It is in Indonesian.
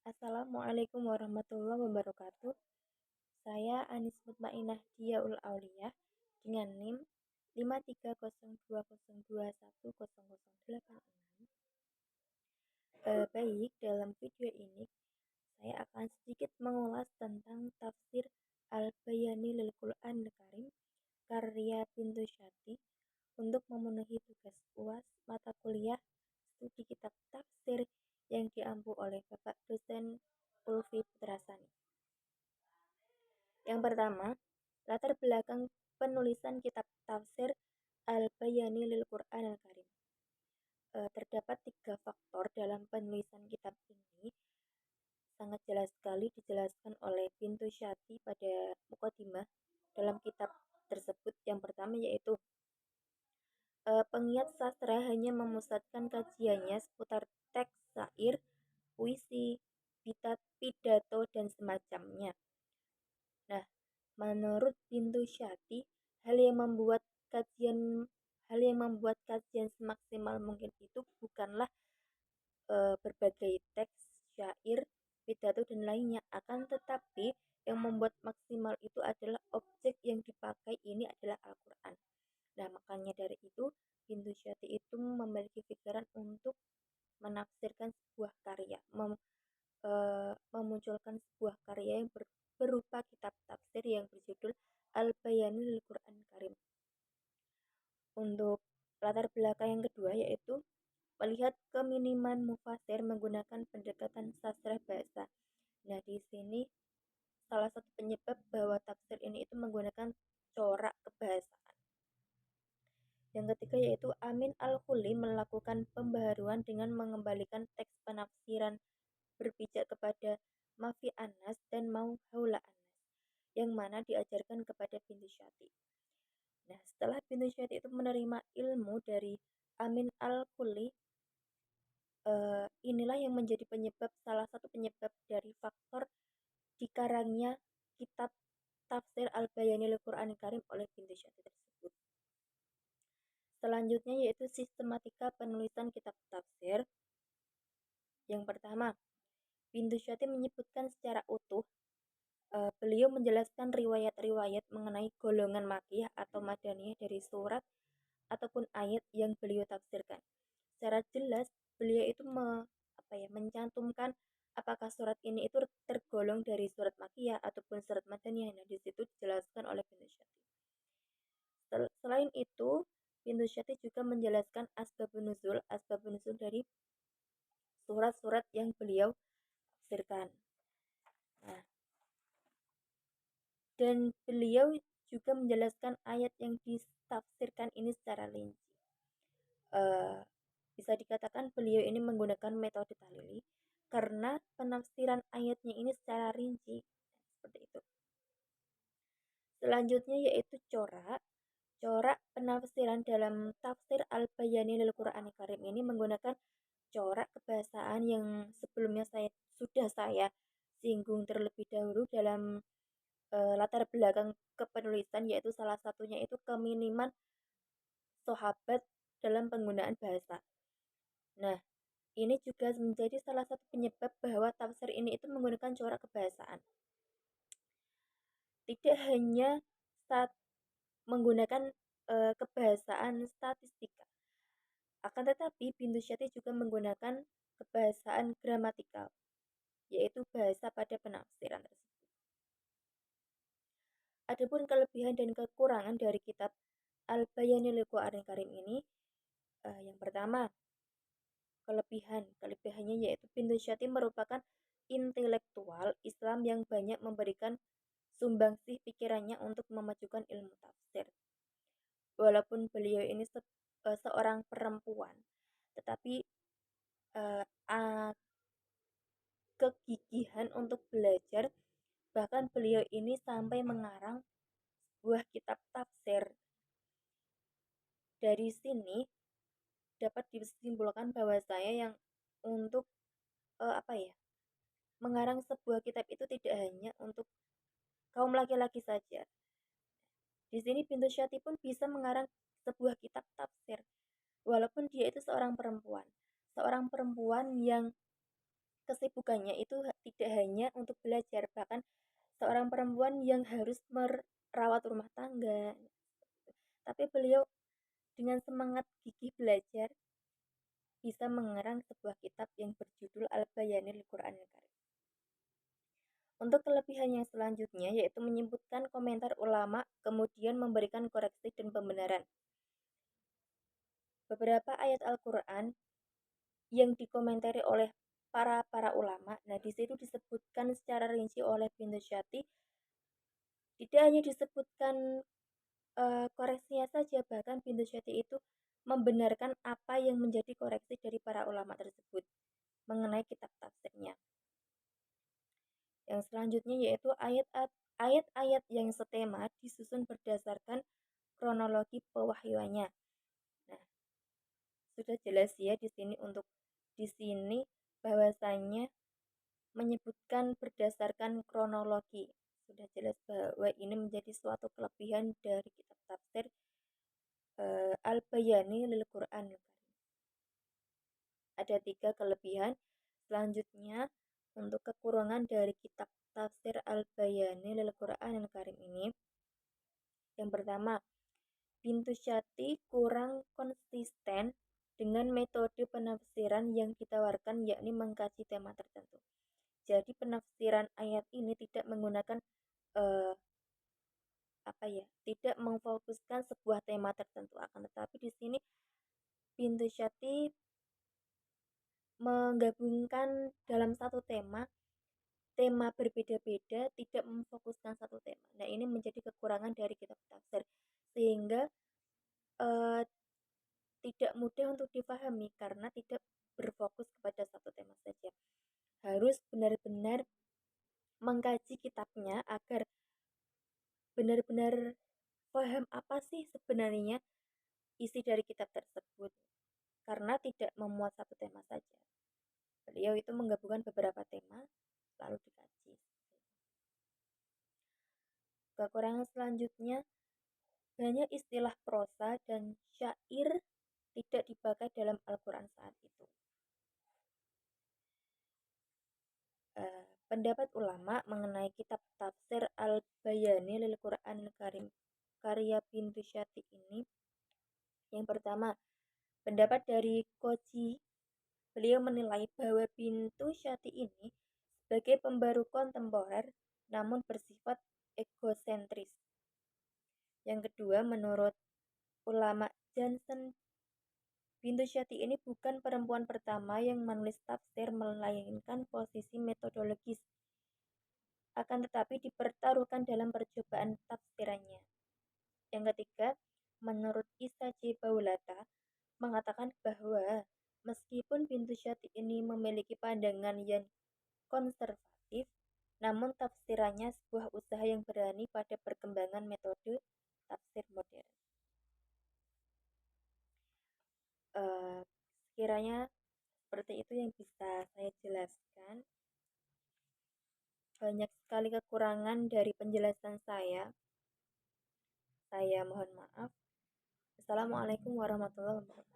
Assalamualaikum warahmatullahi wabarakatuh. Saya Anis Mutmainah Diaul Aulia dengan NIM 53020210086. Baik, dalam video ini saya akan sedikit mengulas tentang tafsir Al-Bayani lil Quran Karim karya Bintu Syati untuk memenuhi tugas UAS mata kuliah studi kitab tafsir yang diampu oleh Bapak dosen Ulfi Putrasani. Yang pertama, latar belakang penulisan kitab tafsir Al-Bayani lil Quran Al-Karim. Terdapat 3 faktor dalam penulisan kitab ini. Sangat jelas sekali dijelaskan oleh Bintu Syati pada Muqaddimah dalam kitab tersebut. Yang pertama yaitu penggiat sastra hanya memusatkan kajiannya seputar teks syair, puisi, pidato, dan semacamnya. Nah, menurut Bintu Syati, hal yang membuat kajian semaksimal mungkin itu bukanlah berbagai teks, syair, pidato, dan lainnya. Akan tetapi, yang membuat maksimal itu adalah objek yang dipakai ini adalah Al-Quran. Nah, makanya dari itu, Bintu Syati itu memiliki pikiran untuk menafsirkan sebuah karya, memunculkan sebuah karya yang berupa kitab tafsir yang berjudul Al-Bayani lil Quran Karim. Untuk latar belakang yang kedua yaitu melihat keminiman mufasir menggunakan pendekatan sastra bahasa. Nah, di sini salah satu penyebab bahwa tafsir ini itu menggunakan corak kebahasaan. Yang ketiga yaitu Amin Al-Khuli melakukan pembaharuan dengan mengembalikan teks penafsiran berpijak kepada Mafi Anas dan Mau Haula Anas, yang mana diajarkan kepada Bintu Syati. Nah, setelah Bintu Syati itu menerima ilmu dari Amin Al-Khuli, inilah yang menjadi salah satu penyebab dari faktor dikarangnya kitab tafsir Al-Bayani lil Quran Karim oleh Bintu Syati tersebut. Selanjutnya yaitu sistematika penulisan kitab tafsir. Yang pertama, Bintu Syati menyebutkan secara utuh. Beliau menjelaskan riwayat-riwayat mengenai golongan makiyah atau madaniyah dari surat ataupun ayat yang beliau tafsirkan. Secara jelas beliau itu mencantumkan apakah surat ini itu tergolong dari surat makiyah ataupun surat madaniyah. Nah, di situ dijelaskan oleh Bintu Syati. Selain itu, Bintu Syati juga menjelaskan asbabun nuzul dari surat-surat yang beliau tafsirkan. Nah, dan beliau juga menjelaskan ayat yang ditafsirkan ini secara rinci. Bisa dikatakan beliau ini menggunakan metode tahlili karena penafsiran ayatnya ini secara rinci. Seperti itu. Selanjutnya yaitu corak. Corak penafsiran dalam tafsir Al-Bayani lil Quran Karim ini menggunakan corak kebahasaan yang sebelumnya sudah saya singgung terlebih dahulu dalam latar belakang kepenulisan, yaitu salah satunya itu keminiman sahabat dalam penggunaan bahasa. Nah, ini juga menjadi salah satu penyebab bahwa tafsir ini itu menggunakan corak kebahasaan. Tidak hanya menggunakan kebahasaan statistika, akan tetapi Bintu Syati juga menggunakan kebahasaan gramatikal, yaitu bahasa pada penafsiran tersebut. Adapun kelebihan dan kekurangan dari kitab Al-Bayani lil Quran Karim ini, yang pertama, kelebihannya yaitu Bintu Syati merupakan intelektual Islam yang banyak memberikan sumbangsih pikirannya untuk memajukan ilmu tafsir. Walaupun beliau ini seorang perempuan, tetapi kegigihan untuk belajar, bahkan beliau ini sampai mengarang sebuah kitab tafsir. Dari sini dapat disimpulkan bahwa saya yang untuk mengarang sebuah kitab itu tidak hanya untuk kaum laki-laki saja. Di sini Bintu Syati pun bisa mengarang sebuah kitab tafsir walaupun dia itu seorang perempuan yang kesibukannya itu tidak hanya untuk belajar, bahkan seorang perempuan yang harus merawat rumah tangga, tapi beliau dengan semangat gigih belajar bisa mengarang sebuah kitab yang berjudul Al-Bayanil Qur'anil Karim. Untuk kelebihan yang selanjutnya yaitu menyebutkan komentar ulama, kemudian memberikan koreksi dan pembenaran. Beberapa ayat Al-Quran yang dikomentari oleh para ulama. Nah, di situ disebutkan secara rinci oleh Bintu Syati. Tidak hanya disebutkan koreksinya saja, bahkan Bintu Syati itu membenarkan apa yang menjadi koreksi dari para ulama tersebut mengenai kitab tafsirnya. Yang selanjutnya yaitu ayat-ayat yang setema disusun berdasarkan kronologi pewahyuannya. Nah, sudah jelas ya di sini bahwasanya menyebutkan berdasarkan kronologi. Sudah jelas bahwa ini menjadi suatu kelebihan dari kitab tafsir Al-Bayani lil Quran. Ada 3 kelebihan. Selanjutnya, untuk kekurangan dari kitab tafsir Al-Bayani lil Quran Al-Karim ini, yang pertama, Bintu Syati kurang konsisten dengan metode penafsiran yang ditawarkan, yakni mengkaji tema tertentu. Jadi penafsiran ayat ini tidak menggunakan eh, tidak memfokuskan sebuah tema tertentu, akan tetapi di sini Bintu Syati menggabungkan dalam satu tema berbeda-beda, tidak memfokuskan satu tema. Nah, ini menjadi kekurangan dari kitab tafsir, sehingga eh, tidak mudah untuk dipahami karena tidak berfokus kepada satu tema saja. Harus benar-benar mengkaji kitabnya agar benar-benar paham apa sih sebenarnya isi dari kitab tersebut, karena tidak memuat satu tema saja. Beliau itu menggabungkan beberapa tema lalu dikaji. Kekurangan selanjutnya, banyak istilah prosa dan syair tidak dipakai dalam Al-Quran saat itu. Pendapat ulama mengenai kitab tafsir Al-Bayani lil Quran Al-Karim karya Bintu Syati ini, yang pertama, pendapat dari Koji. Beliau menilai bahwa Bintu Syati ini sebagai pembaru kontemporer namun bersifat egosentris. Yang kedua, menurut ulama Johnson, Bintu Syati ini bukan perempuan pertama yang menulis tafsir, melainkan posisi metodologis, akan tetapi dipertaruhkan dalam percobaan tafsirannya. Yang ketiga, menurut Isa J. Baulata, mengatakan bahwa meskipun Bintu Syati ini memiliki pandangan yang konservatif, namun tafsirannya sebuah usaha yang berani pada perkembangan metode tafsir modern. Sekiranya seperti itu yang bisa saya jelaskan. Banyak sekali kekurangan dari penjelasan saya. Saya mohon maaf. Assalamualaikum warahmatullahi wabarakatuh.